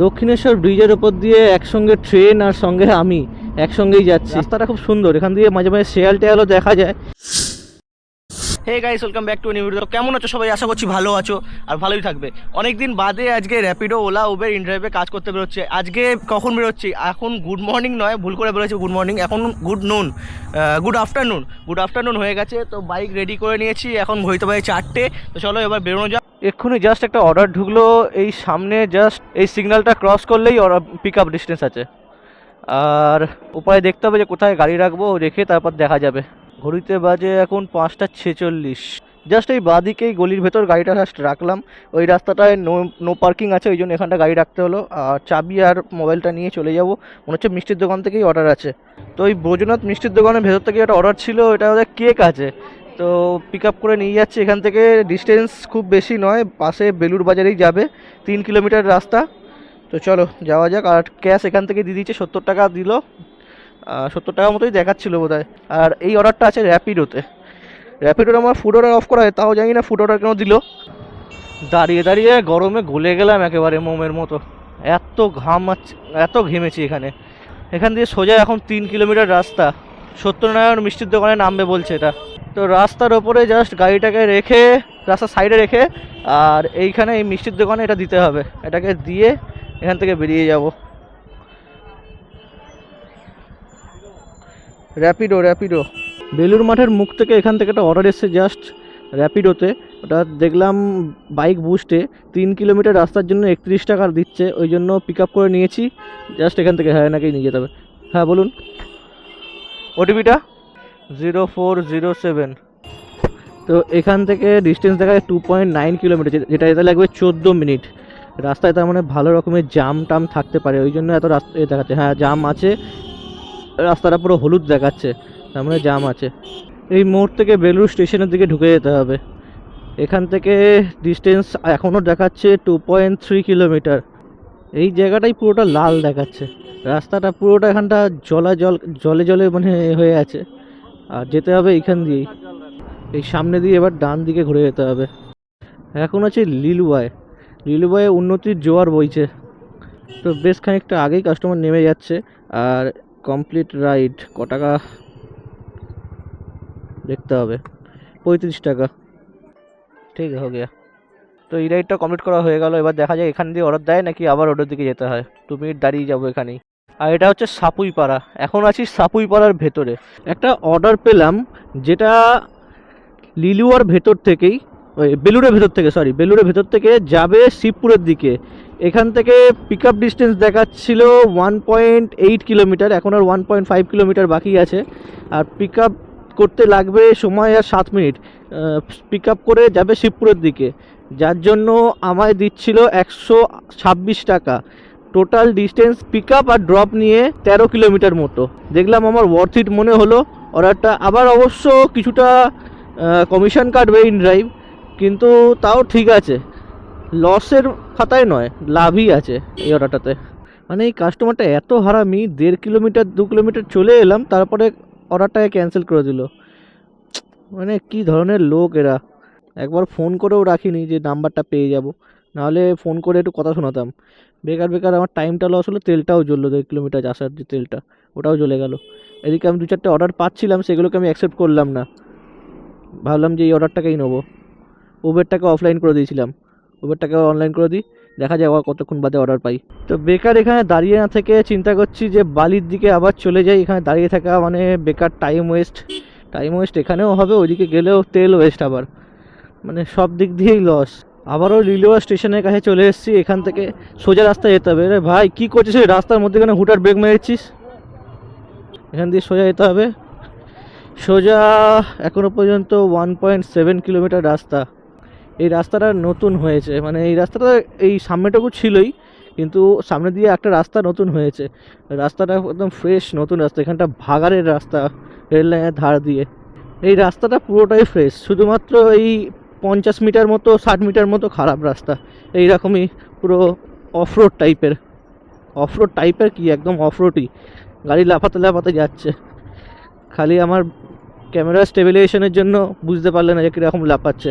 দক্ষিণেশ্বর ব্রিজের ওপর দিয়ে একসঙ্গে ট্রেন আর সঙ্গে আমি একসঙ্গেই যাচ্ছি। রাস্তাটা খুব সুন্দর, এখান দিয়ে মাঝে মাঝে শেয়াল টেয়ালও দেখা যায়। Hey guys, welcome back to new video. কেমন আছো সবাই? আশা করছি ভালো আছো আর ভালোই থাকবে। অনেকদিন বাদে আজকে র্যাপিডো, ওলা, উবের, ইনড্রাইভে কাজ করতে বেরোচ্ছে। আজকে কখন বেরোচ্ছি? এখন গুড মর্নিং নয়, ভুল করে বেরোচ্ছে গুড মর্নিং, এখন গুড আফটারনুন হয়ে গেছে। তো বাইক রেডি করে নিয়েছি, এখন হইতে পারে 4টে। তো চলো এবার বেরোনো যাক। এক্ষুনি জাস্ট একটা অর্ডার ঢুকলো, এই সামনে জাস্ট এই সিগন্যালটা ক্রস করলেই পিক আপ ডিস্টেন্স আছে। আর উপায় দেখতে হবে যে কোথায় গাড়ি রাখবো, রেখে তারপর দেখা যাবে। ঘড়িতে বাজে এখন 5:46। জাস্ট এই বাঁদিকেই গলির ভেতর গাড়িটা জাস্ট রাখলাম। ওই রাস্তাটায় নো পার্কিং আছে, ওই জন্য এখানটা গাড়ি রাখতে হলো। আর চাবি আর মোবাইলটা নিয়ে চলে যাব। মনে হচ্ছে মিষ্টির দোকান থেকেই অর্ডার আছে। তো ওই বৈজনাথ মিষ্টির দোকানের ভেতর থেকে একটা অর্ডার ছিল, এটা ওদের কেক আছে। তো পিক আপ করে নিয়ে যাচ্ছি। এখান থেকে ডিস্টেন্স খুব বেশি নয়, পাশে বেলুর বাজারেই যাবে, 3 কিলোমিটার রাস্তা। তো চলো যাওয়া যাক। আর ক্যাশ এখান থেকে দিয়ে দিচ্ছে, 70 টাকা দিল, 70 টাকা মতোই দেখাচ্ছিল বোধহয়। আর এই অর্ডারটা আছে র্যাপিডোতে। র্যাপিডোর আমার ফুড অর্ডার অফ করা হয়, তাও জানি না ফুড অর্ডার কেন দিল। দাঁড়িয়ে দাঁড়িয়ে গরমে গলে গেলাম একেবারে মোমের মতো। এত এত ঘেমেছি এখানে। এখান দিয়ে সোজা এখন 3 কিলোমিটার রাস্তা। সত্যনারায়ণ মিষ্টির দোকানে নামবে বলছে এটা। তো রাস্তার ওপরে জাস্ট গাড়িটাকে রেখে, রাস্তার সাইডে রেখে, আর এইখানে এই মিষ্টির দোকানে এটা দিতে হবে। এটাকে দিয়ে এখান থেকে বেরিয়ে যাব। র্যাপিডো বেলুর মাঠের মুখ থেকে এখান থেকে একটা অর্ডার এসছে জাস্ট র্যাপিডোতে। ওটা দেখলাম বাইক বুস্টে 3 কিলোমিটার রাস্তার জন্য 31 টাকা দিচ্ছে, ওই জন্য পিক আপ করে নিয়েছি। জাস্ট এখান থেকে এনাকেই নিয়ে যেতে হবে। হ্যাঁ বলুন। ওটিপিটা 0407। তো এখান থেকে ডিস্টেন্স দেখা যায় 2.9 কিলোমিটার, যেটা যেতে লাগবে 14 মিনিট। রাস্তায় তার মানে ভালো রকমের জাম টাম থাকতে পারে, ওই জন্য এত রাস্তা দেখাচ্ছে। হ্যাঁ জাম আছে, রাস্তাটা পুরো হলুদ দেখাচ্ছে, তার মানে জাম আছে। এই মোড় থেকে বেলুড় স্টেশনের দিকে ঢুকে যেতে হবে। এখান থেকে ডিস্টেন্স এখনও দেখাচ্ছে 2.3 কিলোমিটার। এই জায়গাটাই পুরোটা লাল দেখাচ্ছে, রাস্তাটা পুরোটা এখানটা জলে জলে মানে হয়ে আছে। আর যেতে হবে এইখান দিয়েই, এই সামনে দিয়ে এবার ডান দিকে ঘুরে যেতে হবে। এখন আছে লিলুবায়ে উন্নতির জোয়ার বইছে। তো বেশ খানিকটা আগেই কাস্টমার নেমে যাচ্ছে। আর কমপ্লিট রাইড ক টাকা দেখতে হবে, 35 টাকা। ঠিক হয়ে গিয়া। তো এই রাইডটা কমপ্লিট করা হয়ে গেল। এবার দেখা যায় এখান দিয়ে অর্ডার দেয় নাকি আবার অর্ডার দিকে যেতে হয়। 2 মিনিট দাঁড়িয়ে যাবো এখানেই। আর এটা হচ্ছে সাপুইপাড়া। এখন আছি সাপুইপাড়ার ভেতরে। একটা অর্ডার পেলাম যেটা লিলুয়ার ভেতর থেকেই, বেলুড়ের ভেতর থেকে যাবে শিবপুরের দিকে। এখান থেকে পিক আপ ডিস্টেন্স দেখাচ্ছিল 1.8 কিলোমিটার, এখন আর 1.5 কিলোমিটার বাকি আছে। আর পিক আপ করতে লাগবে সময় আর 7 মিনিট। পিক আপ করে যাবে শিবপুরের দিকে, যার জন্য আমায় দিচ্ছিল 126 টাকা। টোটাল ডিস্টেন্স পিক আপ আর ড্রপ নিয়ে 13 কিলোমিটার মতো। দেখলাম আমার ওয়ার্থ ইট মনে হলো অর্ডারটা। আবার অবশ্য কিছুটা কমিশন কাটবে ইনড্রাইভ, কিন্তু তাও ঠিক আছে, লসের খাতায় নয়, লাভই আছে এই অর্ডারটাতে। মানে এই কাস্টমারটা এত হারামি, 1.5 কিলোমিটার 2 কিলোমিটার চলে এলাম, তারপরে অর্ডারটাকে ক্যান্সেল করে দিল। মানে কি ধরনের লোক এরা। একবার ফোন করেও রাখিনি যে নাম্বারটা পেয়ে যাব, নাহলে ফোন করে একটু কথা শোনাতাম। বেকার আমার টাইমটা লস হলো, তেলটাও জ্বললো, 1.5 কিলোমিটার আসার যে তেলটা ওটাও জ্বলে গেল। এদিকে আমি 2-4টে অর্ডার পাচ্ছিলাম, সেগুলোকে আমি অ্যাকসেপ্ট করলাম না। ভাবলাম যে এই অর্ডারটাকেই নেবো। উবেরটাকে অফলাইন করে দিয়েছিলাম, উবেরটাকে অনলাইন করে দিই, দেখা যায় আবার কতক্ষণ বাদে অর্ডার পাই। তো বেকার এখানে দাঁড়িয়ে না থেকে চিন্তা করছি যে বালির দিকে আবার চলে যাই। এখানে দাঁড়িয়ে থাকা মানে বেকার টাইম ওয়েস্ট এখানেও হবে, ওইদিকে গেলেও তেল ওয়েস্ট আবার, মানে সব দিক দিয়েই লস। আবারও লিলুয়া স্টেশনের কাছে চলে এসেছি। এখান থেকে সোজা রাস্তায় যেতে হবে। রে ভাই কী করছিস ওই রাস্তার মধ্যে, এখানে হুটার ব্রেক মেরেছিস? এখান দিয়ে সোজা যেতে হবে, সোজা। এখনও পর্যন্ত 1.7 কিলোমিটার রাস্তা। এই রাস্তাটা নতুন হয়েছে, মানে এই রাস্তাটা এই সামনেটুকু ছিলই, কিন্তু সামনে দিয়ে একটা রাস্তা নতুন হয়েছে। রাস্তাটা একদম ফ্রেশ নতুন রাস্তা। এখানটা ভাগাড়ের রাস্তা, রেল লাইনের ধার দিয়ে। এই রাস্তাটা পুরোটাই ফ্রেশ, শুধুমাত্র এই 50 মিটার মতো 60 মিটার মতো খারাপ রাস্তা। এইরকমই পুরো অফরোড টাইপের কি একদম অফরোডই, গাড়ি লাফাতে যাচ্ছে। খালি আমার ক্যামেরা স্টেবিলাইজেশনের জন্য বুঝতে পারলে না যে কীরকম লাফাচ্ছে,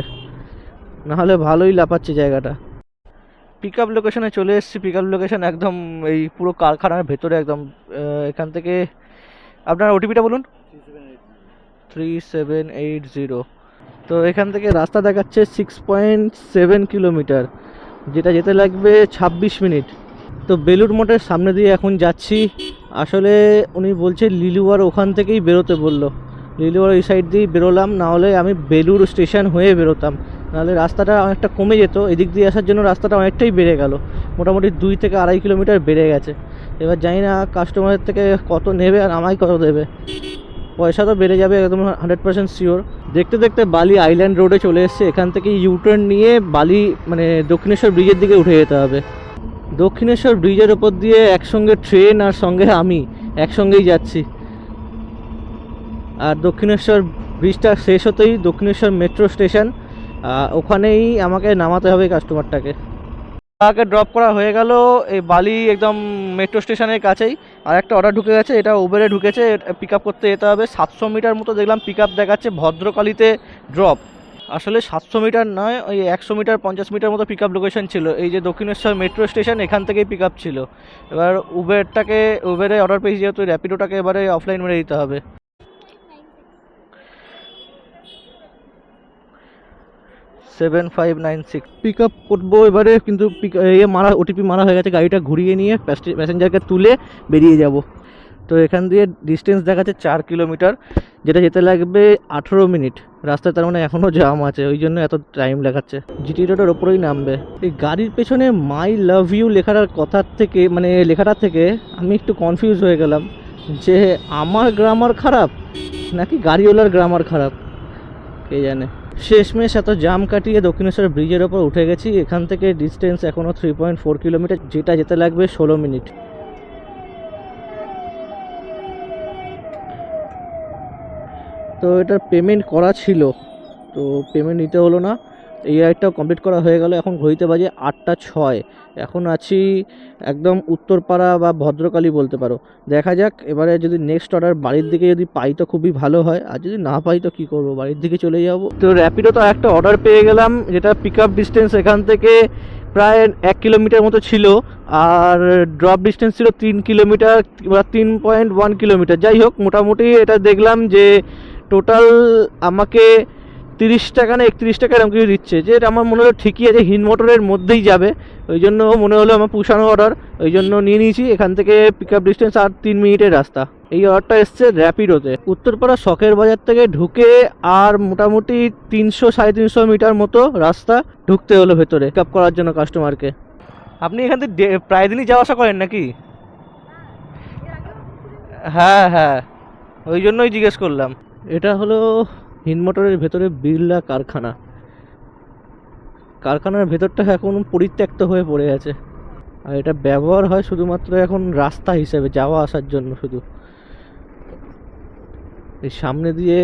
নাহলে ভালোই লাফাচ্ছে জায়গাটা। পিক আপ লোকেশনে চলে এসেছি। পিক আপ লোকেশন একদম এই পুরো কারখানার ভেতরে একদম। এখান থেকে আপনার ওটিপিটা বলুন। 3780। তো এখান থেকে রাস্তা দেখাচ্ছে 6.7 কিলোমিটার, যেটা যেতে লাগবে 26 মিনিট। তো বেলুড় মঠের সামনে দিয়ে এখন যাচ্ছি। আসলে উনি বলছে লিলুয়ার ওখান থেকেই বেরোতে বললো। লিলুয়ার এই সাইড দিয়েই বেরোলাম, নাহলে আমি বেলুড় স্টেশন হয়ে বেরোতাম, নাহলে রাস্তাটা অনেকটা কমে যেত। এদিক দিয়ে আসার জন্য রাস্তাটা অনেকটাই বেড়ে গেল, মোটামুটি 2 থেকে 2.5 কিলোমিটার বেড়ে গেছে। এবার জানি না কাস্টমারের থেকে কত নেবে আর আমায় কত দেবে। পয়সা তো বেড়ে যাবে একদম 100% শিওর। দেখতে দেখতে বালি আইল্যান্ড রোডে চলে এসছে। এখান থেকে ইউটার্ন নিয়ে বালি মানে দক্ষিণেশ্বর ব্রিজের দিকে উঠে যেতে হবে। দক্ষিণেশ্বর ব্রিজের ওপর দিয়ে একসঙ্গে ট্রেন আর সঙ্গে আমি একসঙ্গেই যাচ্ছি। আর দক্ষিণেশ্বর ব্রিজটা শেষ হতেই দক্ষিণেশ্বর মেট্রো স্টেশন, ওখানেই আমাকে নামাতে হবে কাস্টমারটাকে। তাকে ড্রপ করা হয়ে গেল এই বালি একদম মেট্রো স্টেশনের কাছেই। আর একটা অর্ডার ঢুকে গেছে, এটা উবেরে ঢুকেছে, পিক আপ করতে যেতে হবে। 700 মিটার মতো দেখলাম পিক আপ দেখাচ্ছে, ভদ্রকালীতে ড্রপ। আসলে 700 মিটার নয়, ওই 100 মিটার 50 মিটার মতো পিক আপ লোকেশন ছিল। এই যে দক্ষিণেশ্বর মেট্রো স্টেশন, এখান থেকেই পিক আপ ছিল। এবার উবেরে অর্ডার পেয়েছি যেহেতু, র্যাপিডোটাকে এবারে অফলাইন মেরে দিতে হবে। 7596 পিক আপ করবো এবারে, কিন্তু ওটিপি মারা হয়ে গেছে। গাড়িটা ঘুরিয়ে নিয়ে প্যাসেঞ্জারকে তুলে বেরিয়ে যাব। তো এখান দিয়ে ডিস্টেন্স দেখাচ্ছে 4 কিলোমিটার, যেটা যেতে লাগবে 18 মিনিট। রাস্তায় তার মানে এখনও জাম আছে, ওই জন্য এত টাইম লাগাচ্ছে। জিটি রোডের ওপরেই নামবে। এই গাড়ির পেছনে মাই লাভ ইউ লেখাটার কথার থেকে মানে লেখাটা থেকে আমি একটু কনফিউজ হয়ে গেলাম যে আমার গ্রামার খারাপ নাকি গাড়িওয়ালার গ্রামার খারাপ, কে জানে। শেষমেশ এত জাম কাটিয়ে দক্ষিণেশ্বর ব্রিজের ওপর উঠে গেছি। এখান থেকে ডিস্টেন্স এখনও 3.4 কিলোমিটার, যেটা যেতে লাগবে 16 মিনিট। তো এটার পেমেন্ট করা ছিল, তো পেমেন্ট নিতে হলো না। এই রাইডটাও কমপ্লিট করা হয়ে গেল। এখন ঘড়িতে বাজে 8টা 6। এখন আছি একদম উত্তরপাড়া বা ভদ্রকালী বলতে পারো। দেখা যাক এবারে যদি নেক্সট অর্ডার বাড়ির দিকে যদি পাই তো খুবই ভালো হয়, আর যদি না পাই তো কী করবো, বাড়ির দিকে চলে যাব। তো র্যাপিডো তো একটা অর্ডার পেয়ে গেলাম, যেটা পিক আপ ডিস্টেন্স এখান থেকে প্রায় 1 কিলোমিটার মতো ছিল, আর ড্রপ ডিস্টেন্স ছিল 3 কিলোমিটার বা 3.1 কিলোমিটার। যাই হোক, মোটামুটি এটা দেখলাম যে টোটাল আমাকে 30 টাকা না 31 টাকা এরকম কিছু দিচ্ছে, যে এটা আমার মনে হলো ঠিকই আছে, হিন্দ মোটরের মধ্যেই যাবে। ওই জন্য মনে হলো আমার পুষানো অর্ডার, ওই জন্য নিয়ে নিয়েছি। এখান থেকে পিক আপ ডিস্টেন্স আর 3 মিনিটের রাস্তা। এই অর্ডারটা এসছে র্যাপিডোতে। উত্তরপাড়া শখের বাজার থেকে ঢুকে আর মোটামুটি 300-350 মিটার মতো রাস্তা ঢুকতে হলো ভেতরে পিক আপ করার জন্য কাস্টমারকে। আপনি এখান থেকে প্রায় দিনই যাওয়া আসা করেন নাকি? হ্যাঁ হ্যাঁ, ওই জন্যই জিজ্ঞেস করলাম। এটা হলো হিন্দ মোটরের ভেতরে বিড়লা কারখানা। কারখানার ভেতরটা এখন পরিত্যক্ত হয়ে পড়ে আছে, আর এটা ব্যবহার হয় শুধুমাত্র এখন রাস্তা হিসেবে যাওয়া আসার জন্য শুধু। এই সামনে দিয়ে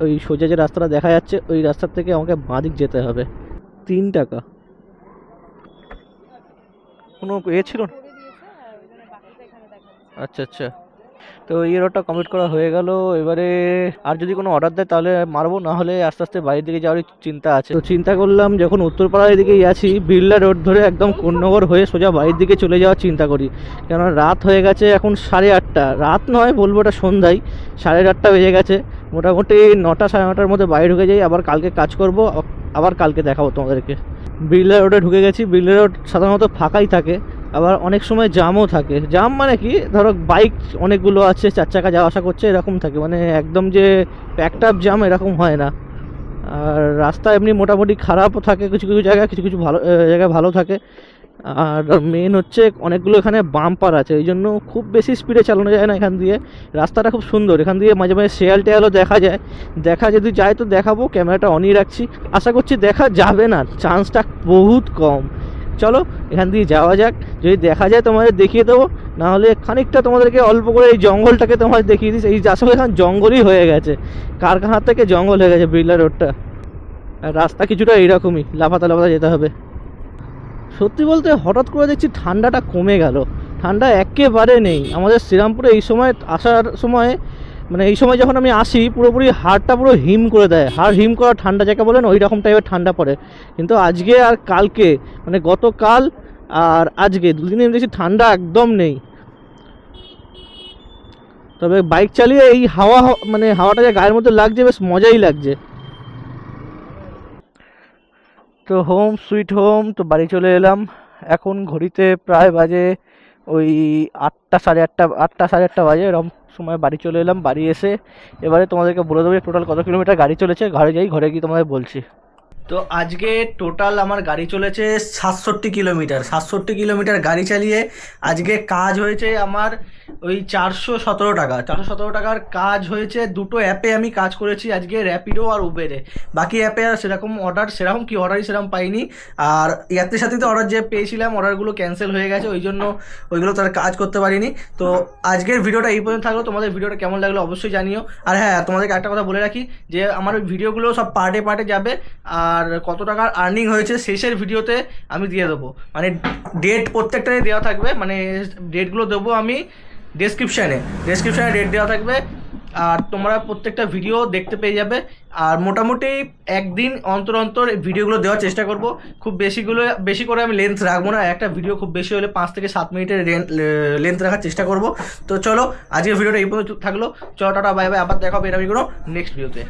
ওই সোজা যে রাস্তাটা দেখা যাচ্ছে, ওই রাস্তার থেকে আমাকে বাঁদিক যেতে হবে। 3 টাকা কোনো ছিল না? আচ্ছা আচ্ছা। তো এই রোডটা কমপ্লিট করা হয়ে গেল। এবারে আর যদি কোনো অর্ডার দেয় তাহলে মারবো, না হলে আস্তে আস্তে বাড়ির দিকে যাওয়ার চিন্তা আছে। তো চিন্তা করলাম যখন উত্তরপাড়ার দিকেই আছি, বিড়লা রোড ধরে একদম কোন্নগর হয়ে সোজা বাড়ির দিকে চলে যাওয়ার চিন্তা করি। কেননা রাত হয়ে গেছে এখন 8:30, রাত নয় বলবো, এটা সন্ধ্যায় 8:30 বেজে গেছে। মোটামুটি 9টা 9:30টার মধ্যে বাড়ি ঢুকে যাই, আবার কালকে কাজ করব, আবার কালকে দেখাবো তোমাদেরকে। বিড়লা রোডে ঢুকে গেছি। বিড়লা রোড সাধারণত ফাঁকাই থাকে, আবার অনেক সময় জামও থাকে। জাম মানে কি, ধরো বাইক অনেকগুলো আছে, 4 চাকা যাওয়া আসা করছে, এরকম থাকে, মানে একদম যে প্যাকড আপ জাম এরকম হয় না। আর রাস্তা এমনি মোটামুটি খারাপও থাকে কিছু কিছু জায়গায়, কিছু কিছু ভালো জায়গায় ভালো থাকে। আর মেন হচ্ছে অনেকগুলো এখানে বাম্পার আছে, এই জন্য খুব বেশি স্পিডে চালানো যায় না এখান দিয়ে। রাস্তাটা খুব সুন্দর, এখান দিয়ে মাঝে মাঝে শেয়াল টেয়ালও দেখা যায়। দেখা যদি যায় তো দেখাবো, ক্যামেরাটা অনই রাখছি। আশা করছি দেখা যাবে না, চান্সটা বহুত কম। চলো এখান দিয়ে যাওয়া যাক, যদি দেখা যায় তোমাদের দেখিয়ে দেবো, নাহলে খানিকটা তোমাদেরকে অল্প করে এই জঙ্গলটাকে তোমাদের দেখিয়ে দিস। এই আসলে এখন জঙ্গলই হয়ে গেছে, কারখানা থেকে জঙ্গল হয়ে গেছে বিড়লা রোডটা। আর রাস্তা কিছুটা এইরকমই, লাফাতে লাফাতে যেতে হবে। সত্যি বলতে হঠাৎ করে দেখছি ঠান্ডাটা কমে গেল, ঠান্ডা একেবারে নেই আমাদের শ্রীরামপুরে। এই সময় আসার সময় মানে এই সময় যখন আমি আসি পুরোপুরি হাড়টা পুরো হিম করে দেয়, হাড় হিম করা ঠান্ডা যাকে বলেন ওই রকম টাইপের ঠান্ডা পড়ে। কিন্তু আজকে আর কালকে মানে গতকাল আর আজকে দুদিনে দেখছি ঠান্ডা একদম নেই। তবে বাইক চালিয়ে এই মানে হাওয়াটা যে গায়ের মধ্যে লাগছে বেশ মজাই লাগছে। তো হোম সুইট হোম, তো বাড়ি চলে এলাম। এখন ঘড়িতে প্রায় বাজে ওই 8টা সাড়ে 8টা, 8টা সাড়ে 8টা বাজে এরকম সময় বাড়ি চলে এলাম। বাড়ি এসে এবারে তোমাদেরকে বলে দেবো টোটাল কত কিলোমিটার গাড়ি চলেছে। ঘরে যাই, ঘরে গিয়ে তোমাদের বলছি। তো আজকে টোটাল আমার গাড়ি চলেছে 67 কিলোমিটার। 67 কিলোমিটার গাড়ি চালিয়ে আজকে কাজ হয়েছে আমার ওই 417 টাকা। 417 টাকার কাজ হয়েছে। দুটো অ্যাপে আমি কাজ করেছি আজকে, র্যাপিডো আর উবেরে। বাকি অ্যাপে আর সেরকম অর্ডারই সেরকম পাইনি। আর ইয়াত্রীর সাথে তো অর্ডার যে পেয়েছিলাম অর্ডারগুলো ক্যান্সেল হয়ে গেছে, ওই জন্য ওইগুলো তার কাজ করতে পারিনি। তো আজকের ভিডিওটা এই পর্যন্ত থাকলো। তোমাদের ভিডিওটা কেমন লাগলো অবশ্যই জানিও। আর হ্যাঁ, তোমাদেরকে একটা কথা বলে রাখি যে আমার ওই ভিডিওগুলো সব পার্টে পার্টে যাবে। আর কত টাকার আর্নিং হয়েছে শেষের ভিডিওতে আমি দিয়ে দেবো, মানে ডেট প্রত্যেকটাই দেওয়া থাকবে। মানে ডেটগুলো দেবো আমি ডেসক্রিপশানে ডেট দেওয়া থাকবে। আর তোমরা প্রত্যেকটা ভিডিও দেখতে পেয়ে যাবে। আর মোটামুটি একদিন অন্তর অন্তর ভিডিওগুলো দেওয়ার চেষ্টা করব। খুব বেশি করে আমি লেন্থ রাখবো না। একটা ভিডিও খুব বেশি হলে 5 থেকে 7 মিনিটের লেন্থ রাখার চেষ্টা করব। তো চলো আজকের ভিডিওটা এই পর্যন্ত থাকলো। চলো টাটা, বাই বাই। আবার দেখা হবে এরকমই কোনো নেক্সট ভিডিওতে।